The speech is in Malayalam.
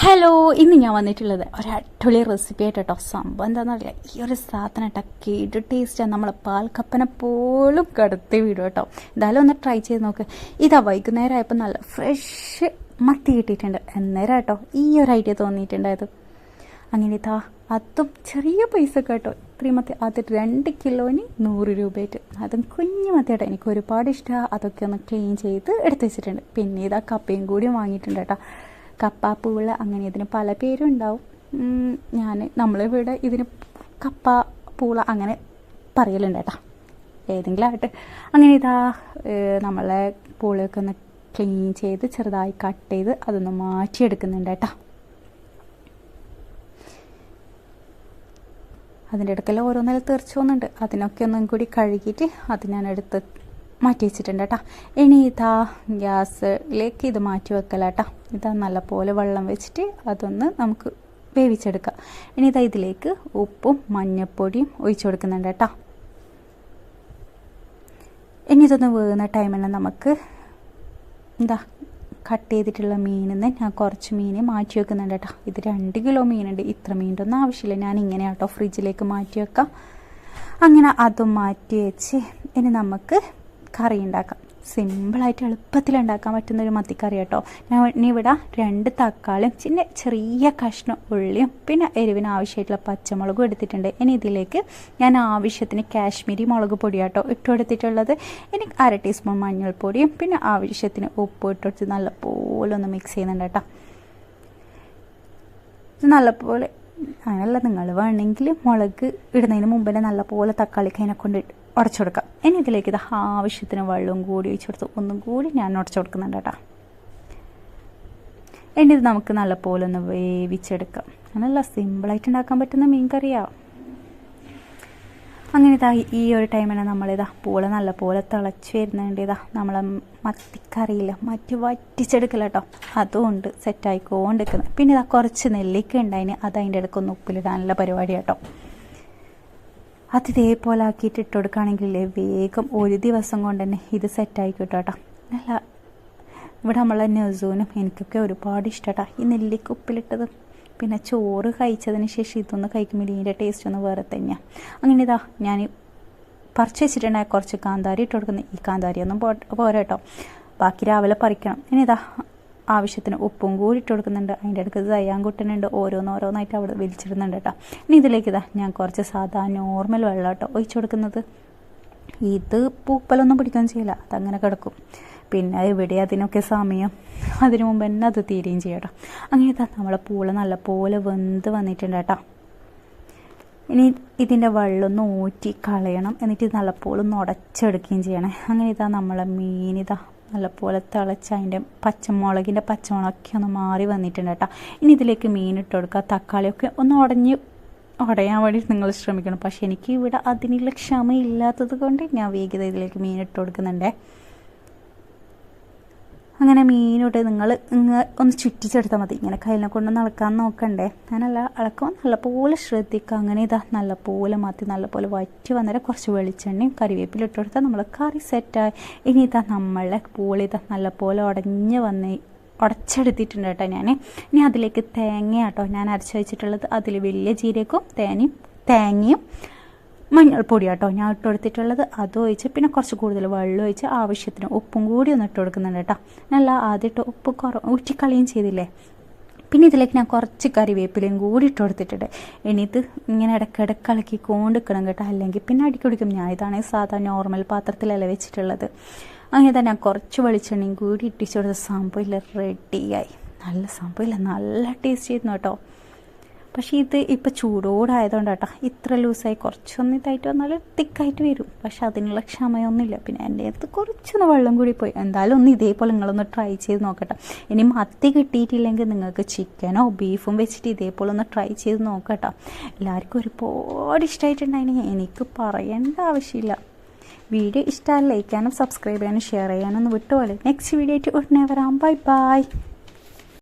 ഹലോ, ഇന്ന് ഞാൻ വന്നിട്ടുള്ളത് ഒരു അടിപൊളി റെസിപ്പി ആയിട്ട് കേട്ടോ. സംഭവം എന്താണെന്നറിയില്ല, ഈ ഒരു സാധനം കേട്ടോ കേട്ട് ടേസ്റ്റാണ്. നമ്മളെ പാൽക്കപ്പനെ പോലും കടത്തി വിടും കേട്ടോ. എന്തായാലും ഒന്ന് ട്രൈ ചെയ്ത് നോക്ക്. ഇതാ വൈകുന്നേരം ആയപ്പോൾ നല്ല ഫ്രഷ് മത്തി കിട്ടിയിട്ടുണ്ട്. അന്നേരം കേട്ടോ ഈ ഒരു ഐഡിയ തോന്നിയിട്ടുണ്ടായത്. അങ്ങനെ ഇതാ അതും ചെറിയ പൈസ കേട്ടോ. ഇത്രയും മത്തി, അത് 2 കിലോന് 100 രൂപയായിട്ട്. അതും കുഞ്ഞു മത്തിയാട്ടോ. എനിക്ക് ഒരുപാട് ഇഷ്ടമാണ്. അതൊക്കെ ഒന്ന് ക്ലീൻ ചെയ്ത് എടുത്ത് വെച്ചിട്ടുണ്ട്. പിന്നെ ഇതാ കപ്പയും കൂടി വാങ്ങിയിട്ടുണ്ട് കേട്ടോ. കപ്പാപ്പൂള, അങ്ങനെ ഇതിന് പല പേരും ഉണ്ടാവും. നമ്മളിവിടെ ഇതിന് കപ്പ പൂള അങ്ങനെ പറയലുണ്ട് കേട്ടോ, ഏതെങ്കിലും ആയിട്ട്. അങ്ങനെ ഇതാ നമ്മളെ പൂളയൊക്കെ ഒന്ന് ക്ലീൻ ചെയ്ത് ചെറുതായി കട്ട് ചെയ്ത് അതൊന്ന് മാറ്റിയെടുക്കുന്നുണ്ട് കേട്ടോ. അതിൻ്റെ ഇടയ്ക്കല്ല ഓരോന്നിൽ തെറിച്ച് പോകുന്നുണ്ട്. അതിനൊക്കെ ഒന്നും കൂടി കഴുകിയിട്ട് അത് ഞാനെടുത്ത് മാറ്റി വെച്ചിട്ടുണ്ട് കേട്ടോ. ഇനി ഇതാ ഗ്യാസിലേക്ക് ഇത് മാറ്റി വെക്കല കേട്ടോ. ഇതാ നല്ലപോലെ വെള്ളം വെച്ചിട്ട് അതൊന്ന് നമുക്ക് വേവിച്ചെടുക്കാം. ഇനി ഇതാ ഇതിലേക്ക് ഉപ്പും മഞ്ഞൾപ്പൊടിയും ഒഴിച്ചു കൊടുക്കുന്നുണ്ട് കേട്ടോ. ഇനി ഇതൊന്ന് വേകുന്ന ടൈമിന് നമുക്ക് എന്താ കട്ട് ചെയ്തിട്ടുള്ള മീനിൽ നിന്ന് ഞാൻ കുറച്ച് മീൻ മാറ്റി വെക്കുന്നുണ്ട് കേട്ടോ. ഇത് 2 കിലോ മീനുണ്ട്. ഇത്ര മീനിൻ്റെ ഒന്നും ആവശ്യമില്ല. ഞാൻ ഇങ്ങനെ കേട്ടോ ഫ്രിഡ്ജിലേക്ക് മാറ്റി വെക്കാം. അങ്ങനെ അതും മാറ്റി വെച്ച് ഇനി നമുക്ക് കറി ഉണ്ടാക്കാം. സിമ്പിളായിട്ട് എളുപ്പത്തിൽ ഉണ്ടാക്കാൻ പറ്റുന്നൊരു മത്തിക്കറി കേട്ടോ. ഞാൻ ഇവിടെ 2 തക്കാളിയും ചെറിയ കഷ്ണം ഉള്ളിയും പിന്നെ എരിവിന് ആവശ്യമായിട്ടുള്ള പച്ചമുളകും എടുത്തിട്ടുണ്ട്. ഇനി ഇതിലേക്ക് ഞാൻ ആവശ്യത്തിന് കാശ്മീരി മുളക് പൊടി കേട്ടോ ഇട്ട് കൊടുത്തിട്ടുള്ളത്. ഇനി 1/2 ടീസ്പൂൺ മഞ്ഞൾപ്പൊടിയും പിന്നെ ആവശ്യത്തിന് ഉപ്പ് ഇട്ടുകൊടുത്ത് നല്ലപോലെ ഒന്ന് മിക്സ് ചെയ്യുന്നുണ്ട് കേട്ടോ. ഇത് നല്ലപോലെ അങ്ങനെയല്ല, നിങ്ങൾ വേണമെങ്കിൽ മുളക് ഇടുന്നതിന് മുമ്പ് തന്നെ നല്ലപോലെ തക്കാളിക്ക് അതിനെ കൊണ്ട് ഉടച്ചു കൊടുക്കാം. ഇനി ഇതിലേക്ക് ഇത് ആവശ്യത്തിന് വെള്ളവും കൂടി ഒഴിച്ചു കൊടുത്ത് ഒന്നും കൂടി ഞാൻ ഉടച്ചു കൊടുക്കുന്നുണ്ട് കേട്ടോ. ഇനി ഇത് നമുക്ക് നല്ലപോലെ ഒന്ന് വേവിച്ചെടുക്കാം. നല്ല സിമ്പിളായിട്ട് ഉണ്ടാക്കാൻ പറ്റുന്ന മീൻ കറിയാണ്. അങ്ങനെ ഇതാ ഈ ഒരു ടൈമിന് നമ്മളിതാ പൂള നല്ലപോലെ തിളച്ച് വരുന്നുണ്ട്. ഇതാ നമ്മളെ മത്തിക്കറിയില്ല മറ്റ് വറ്റിച്ചെടുക്കില്ല കേട്ടോ. അതുകൊണ്ട് സെറ്റായിക്കൊണ്ടിരിക്കുന്നത്. പിന്നെ ഇതാ കുറച്ച് നെല്ലിക്ക ഉണ്ടായിന്, അത് അതിൻ്റെ ഇടയ്ക്കൊന്ന് ഉപ്പിലിടാനുള്ള പരിപാടി കേട്ടോ. അത് ഇതേപോലെ ആക്കിയിട്ട് ഇട്ട് കൊടുക്കുകയാണെങ്കിൽ വേഗം ഒരു ദിവസം കൊണ്ട് തന്നെ ഇത് സെറ്റായി കിട്ടും കേട്ടോ. അല്ല, ഇവിടെ നമ്മളെ നെസൂനും എനിക്കൊക്കെ ഒരുപാട് ഇഷ്ടമാട്ടോ ഈ നെല്ലിക്ക ഉപ്പിലിട്ടത്. പിന്നെ ചോറ് കഴിച്ചതിന് ശേഷം ഇതൊന്ന് കഴിക്കുമ്പോൾ ഇതിൻ്റെ ടേസ്റ്റ് ഒന്ന് വേറെ തന്നെയാണ്. അങ്ങനെ ഇതാ ഞാൻ പറിച്ച് വെച്ചിട്ടുണ്ടായ കുറച്ച് കാന്താരി ഇട്ട് കൊടുക്കുന്നത്. ഈ കാന്താരി ഒന്നും പോരാ കേട്ടോ, ബാക്കി രാവിലെ പറിക്കണം. ഇനി ഇതാ ആവശ്യത്തിന് ഉപ്പും കൂടി ഇട്ട് കൊടുക്കുന്നുണ്ട്. അതിൻ്റെ ഇടയ്ക്ക് തയ്യാൻ കൂട്ടുന്നുണ്ട്. ഓരോന്നായിട്ട് അവിടെ വലിച്ചിടുന്നുണ്ട് കേട്ടോ. ഇനി ഇതിലേക്ക് ഇതാ ഞാൻ കുറച്ച് സാധാ നോർമൽ വെള്ളം കേട്ടോ ഒഴിച്ചു കൊടുക്കുന്നത്. ഇത് പൂപ്പലൊന്നും പിടിക്കുകയും ചെയ്യില്ല, അതങ്ങനെ കിടക്കും. പിന്നെ ഇവിടെ അതിനൊക്കെ സമയം, അതിനു മുമ്പ് തന്നെ അത് തീരുകയും ചെയ്യും കേട്ടോ. അങ്ങനെ ഇതാ നമ്മളെ പൂള നല്ലപോലെ വെന്ത് വന്നിട്ടുണ്ട് കേട്ടോ. ഇനി ഇതിൻ്റെ വെള്ളമൊന്ന് ഊറ്റി കളയണം. എന്നിട്ട് നല്ലപോലെ ഒന്ന് ഉടച്ചെടുക്കുകയും ചെയ്യണേ. അങ്ങനെ ഇതാ നമ്മളെ മീനിതാ നല്ലപോലെ തിളച്ച് അതിൻ്റെ പച്ചമുളകിൻ്റെ പച്ചമുളകൊക്കെ ഒന്ന് മാറി വന്നിട്ടുണ്ട് കേട്ടോ. ഇനി ഇതിലേക്ക് മീനിട്ട് കൊടുക്കുക. തക്കാളിയൊക്കെ ഒന്ന് ഉടയാൻ വേണ്ടി നിങ്ങൾ ശ്രമിക്കണം. പക്ഷെ എനിക്ക് ഇവിടെ അതിനുള്ള ക്ഷമയില്ലാത്തത് കൊണ്ട് ഞാൻ വേഗത ഇതിലേക്ക് മീനിട്ട് കൊടുക്കുന്നുണ്ടേ. അങ്ങനെ മീനോട്ട് നിങ്ങൾ ഒന്ന് ചുറ്റിച്ചെടുത്താൽ മതി. ഇങ്ങനെ കയ്യിനെ കൊണ്ടൊന്ന് ഇളക്കാൻ നോക്കണ്ടേ. ഞാനല്ല ഇളക്കുമ്പോൾ നല്ലപോലെ ശ്രദ്ധിക്കുക. അങ്ങനെ ഇതാ നല്ലപോലെ മത്തി നല്ലപോലെ വറ്റി വന്നേരം കുറച്ച് വെളിച്ചെണ്ണയും കറിവേപ്പിലും ഇട്ട് കൊടുത്താൽ നമ്മൾ കറി സെറ്റായി. ഇനി ഇതാ നമ്മളെ പൂളിതാ നല്ലപോലെ ഉടച്ചെടുത്തിട്ടുണ്ട് കേട്ടോ ഞാൻ. ഇനി അതിലേക്ക് തേങ്ങ കേട്ടോ ഞാൻ അരച്ച് വെച്ചിട്ടുള്ളത്. അതിൽ വലിയ ജീരകവും തേങ്ങയും മഞ്ഞൾപ്പൊടി കേട്ടോ ഞാൻ ഇട്ട് കൊടുത്തിട്ടുള്ളത്. അത് ഒഴിച്ച് പിന്നെ കുറച്ച് കൂടുതൽ വെള്ളം ഒഴിച്ച് ആവശ്യത്തിന് ഉപ്പും കൂടി ഒന്ന് ഇട്ട് കൊടുക്കുന്നുണ്ട് കേട്ടോ. നല്ല ആദ്യമായിട്ട് ഉപ്പ് ഊറ്റിക്കളയും ചെയ്തില്ലേ. പിന്നെ ഇതിലേക്ക് ഞാൻ കുറച്ച് കറിവേപ്പിലയും കൂടി ഇട്ട് കൊടുത്തിട്ടുണ്ട്. ഇനി ഇത് ഇങ്ങനെ ഇടയ്ക്കിടയ്ക്ക് ഇളക്കി കൊണ്ടിരിക്കണം കേട്ടോ, അല്ലെങ്കിൽ പിന്നെ അടിക്കുടിക്കും. ഞാൻ ഇതാണെങ്കിൽ സാധാ നോർമൽ പാത്രത്തിലല്ല വെച്ചിട്ടുള്ളത്. അങ്ങനെ തന്നെ ഞാൻ കുറച്ച് വെളിച്ചെണ്ണയും കൂടി ഇട്ടിച്ച് കൊടുത്ത സംഭവമില്ല റെഡിയായി. നല്ല സംഭവമില്ല, നല്ല ടേസ്റ്റ് ചെയ്യുന്നു കേട്ടോ. പക്ഷേ ഇത് ഇപ്പോൾ ചൂടോടായതുകൊണ്ട് കേട്ടോ ഇത്ര ലൂസായി. കുറച്ചൊന്നും ഇതായിട്ട് വന്നാൽ തിക്കായിട്ട് വരും. പക്ഷെ അതിനുള്ള ക്ഷമയൊന്നുമില്ല. പിന്നെ എൻ്റെ അടുത്ത് കുറച്ചൊന്ന് വെള്ളം കൂടി പോയി. എന്തായാലും ഒന്ന് ഇതേപോലെ നിങ്ങളൊന്ന് ട്രൈ ചെയ്ത് നോക്കട്ടെ. ഇനി മത്തി കിട്ടിയിട്ടില്ലെങ്കിൽ നിങ്ങൾക്ക് ചിക്കനോ ബീഫും വെച്ചിട്ട് ഇതേപോലെ ഒന്ന് ട്രൈ ചെയ്ത് നോക്കട്ടോ. എല്ലാവർക്കും ഒരുപാട് ഇഷ്ടമായിട്ടുണ്ടായിരുന്നു, എനിക്ക് പറയേണ്ട ആവശ്യമില്ല. വീഡിയോ ഇഷ്ടമായി ലൈക്ക് ചെയ്യാനും സബ്സ്ക്രൈബ് ചെയ്യാനും ഷെയർ ചെയ്യാനൊന്നും വിട്ടുപോലെ. നെക്സ്റ്റ് വീഡിയോ ആയിട്ട് ഉടനെ വരാം. Bye bye.